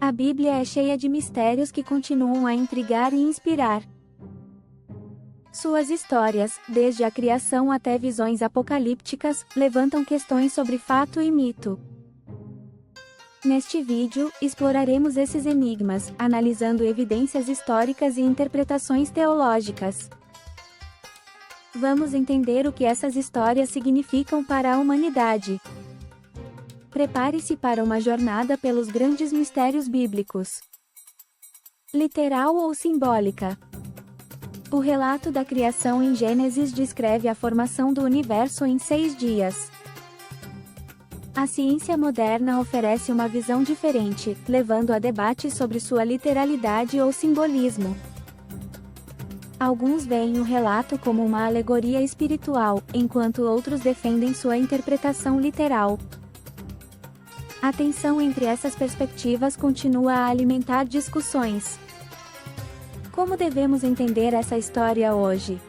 A Bíblia é cheia de mistérios que continuam a intrigar e inspirar. Suas histórias, desde a criação até visões apocalípticas, levantam questões sobre fato e mito. Neste vídeo, exploraremos esses enigmas, analisando evidências históricas e interpretações teológicas. Vamos entender o que essas histórias significam para a humanidade. Prepare-se para uma jornada pelos grandes mistérios bíblicos. Literal ou simbólica? O relato da criação em Gênesis descreve a formação do universo em 6 dias. A ciência moderna oferece uma visão diferente, levando a debate sobre sua literalidade ou simbolismo. Alguns veem o relato como uma alegoria espiritual, enquanto outros defendem sua interpretação literal. A tensão entre essas perspectivas continua a alimentar discussões. Como devemos entender essa história hoje?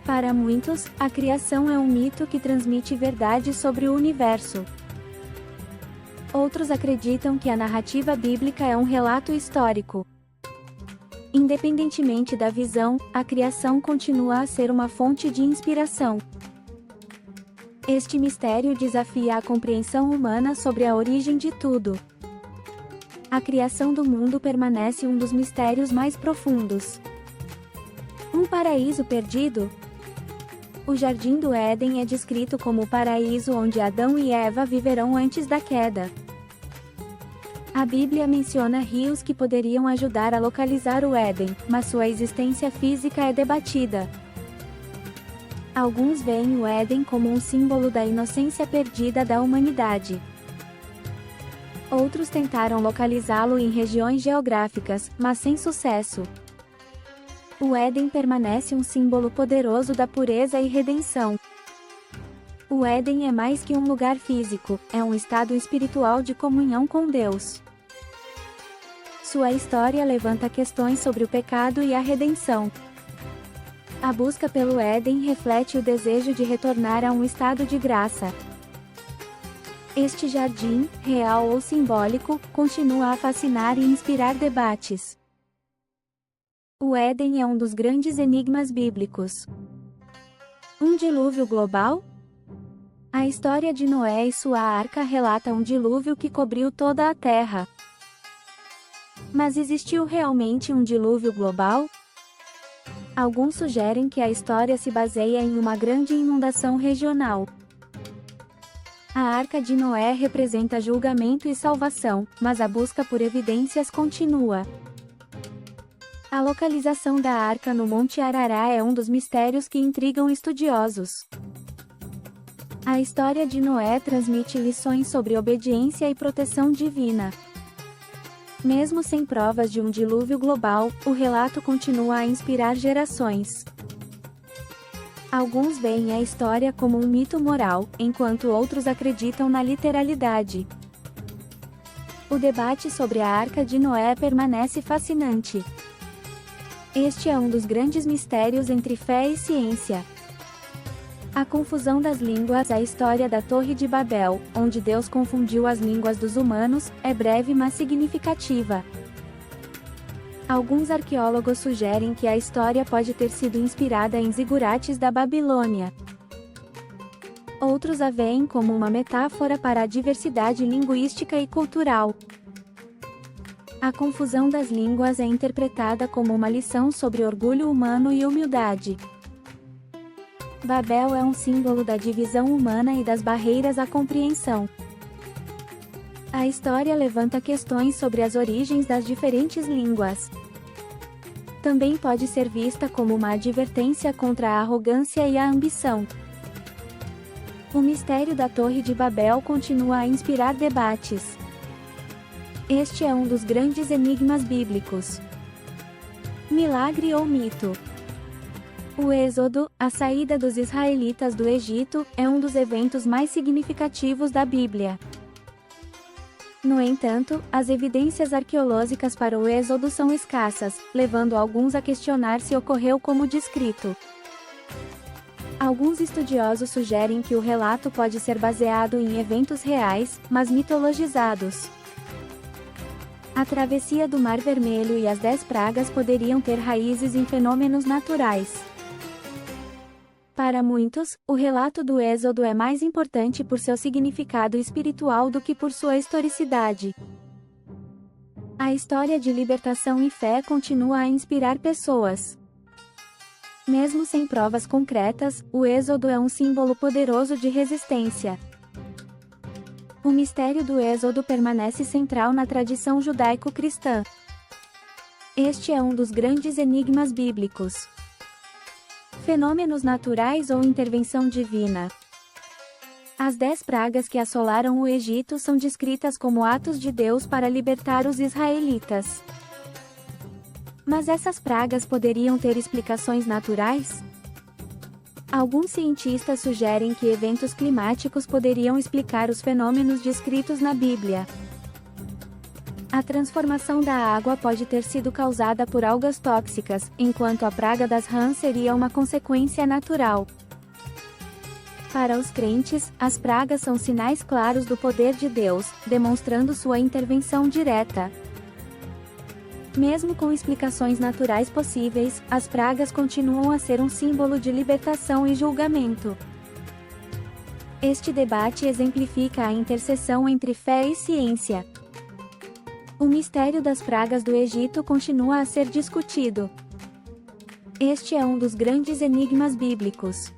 Para muitos, a criação é um mito que transmite verdade sobre o universo. Outros acreditam que a narrativa bíblica é um relato histórico. Independentemente da visão, a criação continua a ser uma fonte de inspiração. Este mistério desafia a compreensão humana sobre a origem de tudo. A criação do mundo permanece um dos mistérios mais profundos. Um paraíso perdido? O Jardim do Éden é descrito como o paraíso onde Adão e Eva viverão antes da queda. A Bíblia menciona rios que poderiam ajudar a localizar o Éden, mas sua existência física é debatida. Alguns veem o Éden como um símbolo da inocência perdida da humanidade. Outros tentaram localizá-lo em regiões geográficas, mas sem sucesso. O Éden permanece um símbolo poderoso da pureza e redenção. O Éden é mais que um lugar físico, é um estado espiritual de comunhão com Deus. Sua história levanta questões sobre o pecado e a redenção. A busca pelo Éden reflete o desejo de retornar a um estado de graça. Este jardim, real ou simbólico, continua a fascinar e inspirar debates. O Éden é um dos grandes enigmas bíblicos. Um dilúvio global? A história de Noé e sua arca relata um dilúvio que cobriu toda a Terra. Mas existiu realmente um dilúvio global? Alguns sugerem que a história se baseia em uma grande inundação regional. A Arca de Noé representa julgamento e salvação, mas a busca por evidências continua. A localização da arca no Monte Arará é um dos mistérios que intrigam estudiosos. A história de Noé transmite lições sobre obediência e proteção divina. Mesmo sem provas de um dilúvio global, o relato continua a inspirar gerações. Alguns veem a história como um mito moral, enquanto outros acreditam na literalidade. O debate sobre a Arca de Noé permanece fascinante. Este é um dos grandes mistérios entre fé e ciência. A confusão das línguas. A história da Torre de Babel, onde Deus confundiu as línguas dos humanos, é breve mas significativa. Alguns arqueólogos sugerem que a história pode ter sido inspirada em zigurates da Babilônia. Outros a veem como uma metáfora para a diversidade linguística e cultural. A confusão das línguas é interpretada como uma lição sobre orgulho humano e humildade. Babel é um símbolo da divisão humana e das barreiras à compreensão. A história levanta questões sobre as origens das diferentes línguas. Também pode ser vista como uma advertência contra a arrogância e a ambição. O mistério da Torre de Babel continua a inspirar debates. Este é um dos grandes enigmas bíblicos. Milagre ou mito? O Êxodo, a saída dos israelitas do Egito, é um dos eventos mais significativos da Bíblia. No entanto, as evidências arqueológicas para o Êxodo são escassas, levando alguns a questionar se ocorreu como descrito. Alguns estudiosos sugerem que o relato pode ser baseado em eventos reais, mas mitologizados. A travessia do Mar Vermelho e as 10 pragas poderiam ter raízes em fenômenos naturais. Para muitos, o relato do Êxodo é mais importante por seu significado espiritual do que por sua historicidade. A história de libertação e fé continua a inspirar pessoas. Mesmo sem provas concretas, o Êxodo é um símbolo poderoso de resistência. O mistério do Êxodo permanece central na tradição judaico-cristã. Este é um dos grandes enigmas bíblicos. Fenômenos naturais ou intervenção divina? As 10 pragas que assolaram o Egito são descritas como atos de Deus para libertar os israelitas. Mas essas pragas poderiam ter explicações naturais? Alguns cientistas sugerem que eventos climáticos poderiam explicar os fenômenos descritos na Bíblia. A transformação da água pode ter sido causada por algas tóxicas, enquanto a praga das rãs seria uma consequência natural. Para os crentes, as pragas são sinais claros do poder de Deus, demonstrando sua intervenção direta. Mesmo com explicações naturais possíveis, as pragas continuam a ser um símbolo de libertação e julgamento. Este debate exemplifica a interseção entre fé e ciência. O mistério das pragas do Egito continua a ser discutido. Este é um dos grandes enigmas bíblicos.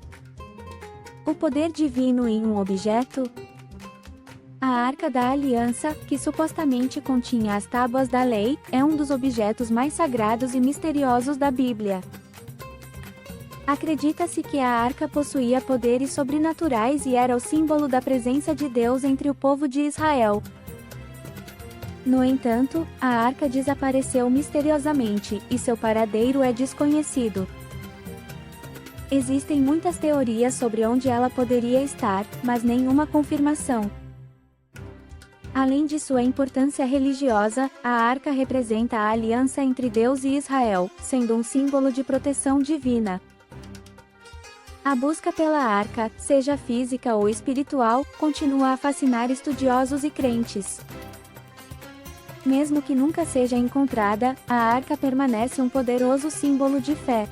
O poder divino em um objeto? A Arca da Aliança, que supostamente continha as tábuas da lei, é um dos objetos mais sagrados e misteriosos da Bíblia. Acredita-se que a arca possuía poderes sobrenaturais e era o símbolo da presença de Deus entre o povo de Israel. No entanto, a arca desapareceu misteriosamente, e seu paradeiro é desconhecido. Existem muitas teorias sobre onde ela poderia estar, mas nenhuma confirmação. Além de sua importância religiosa, a arca representa a aliança entre Deus e Israel, sendo um símbolo de proteção divina. A busca pela arca, seja física ou espiritual, continua a fascinar estudiosos e crentes. Mesmo que nunca seja encontrada, a arca permanece um poderoso símbolo de fé.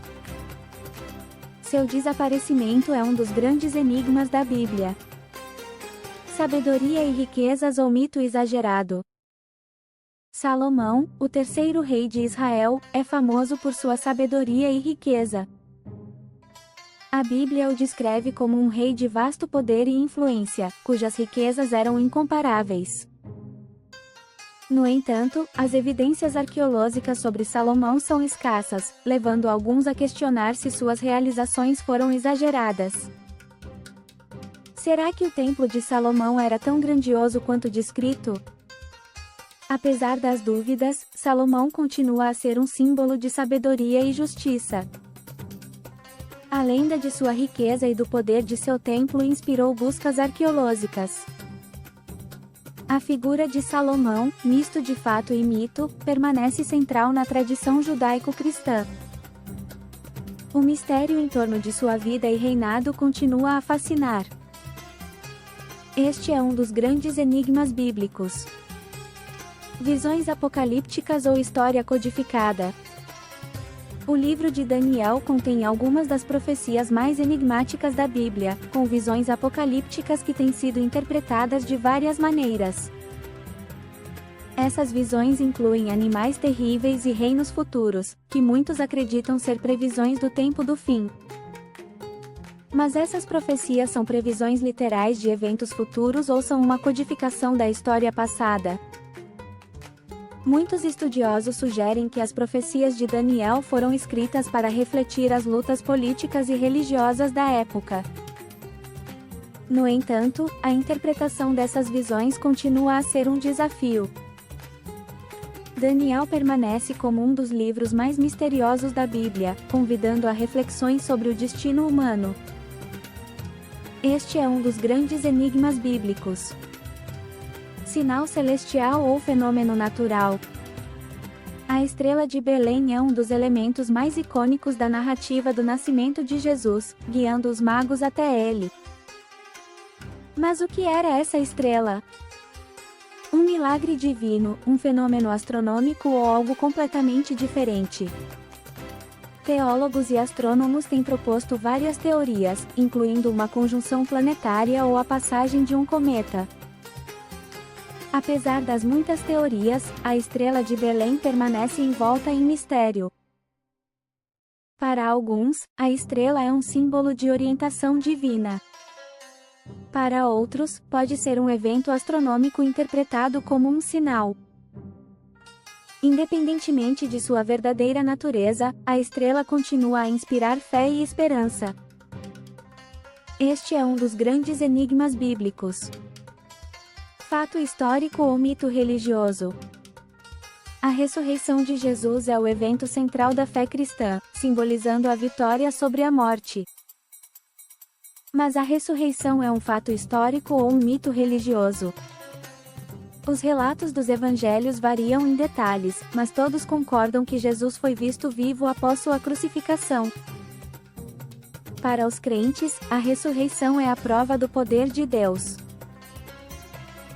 Seu desaparecimento é um dos grandes enigmas da Bíblia. Sabedoria e riquezas ou mito exagerado? Salomão, o terceiro rei de Israel, é famoso por sua sabedoria e riqueza. A Bíblia o descreve como um rei de vasto poder e influência, cujas riquezas eram incomparáveis. No entanto, as evidências arqueológicas sobre Salomão são escassas, levando alguns a questionar se suas realizações foram exageradas. Será que o Templo de Salomão era tão grandioso quanto descrito? Apesar das dúvidas, Salomão continua a ser um símbolo de sabedoria e justiça. A lenda de sua riqueza e do poder de seu templo inspirou buscas arqueológicas. A figura de Salomão, misto de fato e mito, permanece central na tradição judaico-cristã. O mistério em torno de sua vida e reinado continua a fascinar. Este é um dos grandes enigmas bíblicos. Visões apocalípticas ou história codificada? O livro de Daniel contém algumas das profecias mais enigmáticas da Bíblia, com visões apocalípticas que têm sido interpretadas de várias maneiras. Essas visões incluem animais terríveis e reinos futuros, que muitos acreditam ser previsões do tempo do fim. Mas essas profecias são previsões literais de eventos futuros ou são uma codificação da história passada? Muitos estudiosos sugerem que as profecias de Daniel foram escritas para refletir as lutas políticas e religiosas da época. No entanto, a interpretação dessas visões continua a ser um desafio. Daniel permanece como um dos livros mais misteriosos da Bíblia, convidando a reflexões sobre o destino humano. Este é um dos grandes enigmas bíblicos. Sinal celestial ou fenômeno natural? A estrela de Belém é um dos elementos mais icônicos da narrativa do nascimento de Jesus, guiando os magos até ele. Mas o que era essa estrela? Um milagre divino, um fenômeno astronômico ou algo completamente diferente? Teólogos e astrônomos têm proposto várias teorias, incluindo uma conjunção planetária ou a passagem de um cometa. Apesar das muitas teorias, a estrela de Belém permanece envolta em mistério. Para alguns, a estrela é um símbolo de orientação divina. Para outros, pode ser um evento astronômico interpretado como um sinal. Independentemente de sua verdadeira natureza, a estrela continua a inspirar fé e esperança. Este é um dos grandes enigmas bíblicos. Fato histórico ou mito religioso? A ressurreição de Jesus é o evento central da fé cristã, simbolizando a vitória sobre a morte. Mas a ressurreição é um fato histórico ou um mito religioso? Os relatos dos evangelhos variam em detalhes, mas todos concordam que Jesus foi visto vivo após sua crucificação. Para os crentes, a ressurreição é a prova do poder de Deus.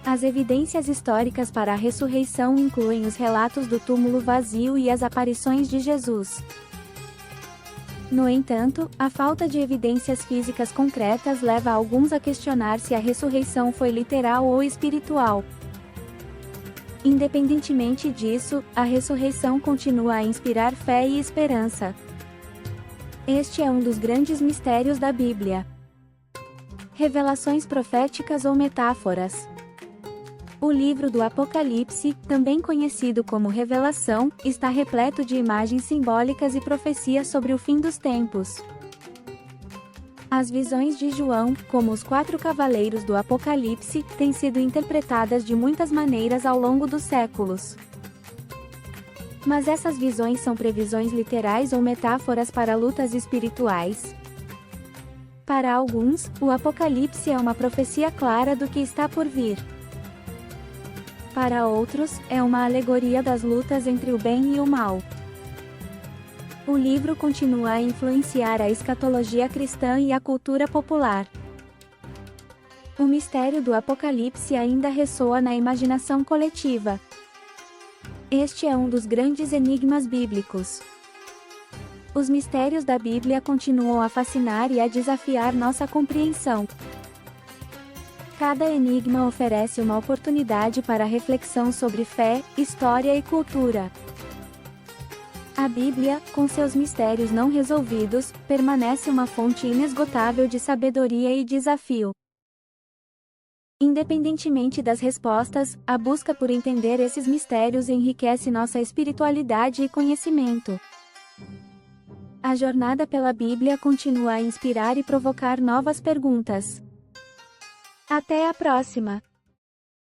As evidências históricas para a ressurreição incluem os relatos do túmulo vazio e as aparições de Jesus. No entanto, a falta de evidências físicas concretas leva alguns a questionar se a ressurreição foi literal ou espiritual. Independentemente disso, a ressurreição continua a inspirar fé e esperança. Este é um dos grandes mistérios da Bíblia. Revelações proféticas ou metáforas? O livro do Apocalipse, também conhecido como Revelação, está repleto de imagens simbólicas e profecias sobre o fim dos tempos. As visões de João, como os 4 cavaleiros do Apocalipse, têm sido interpretadas de muitas maneiras ao longo dos séculos. Mas essas visões são previsões literais ou metáforas para lutas espirituais? Para alguns, o Apocalipse é uma profecia clara do que está por vir. Para outros, é uma alegoria das lutas entre o bem e o mal. O livro continua a influenciar a escatologia cristã e a cultura popular. O mistério do Apocalipse ainda ressoa na imaginação coletiva. Este é um dos grandes enigmas bíblicos. Os mistérios da Bíblia continuam a fascinar e a desafiar nossa compreensão. Cada enigma oferece uma oportunidade para reflexão sobre fé, história e cultura. A Bíblia, com seus mistérios não resolvidos, permanece uma fonte inesgotável de sabedoria e desafio. Independentemente das respostas, a busca por entender esses mistérios enriquece nossa espiritualidade e conhecimento. A jornada pela Bíblia continua a inspirar e provocar novas perguntas. Até a próxima!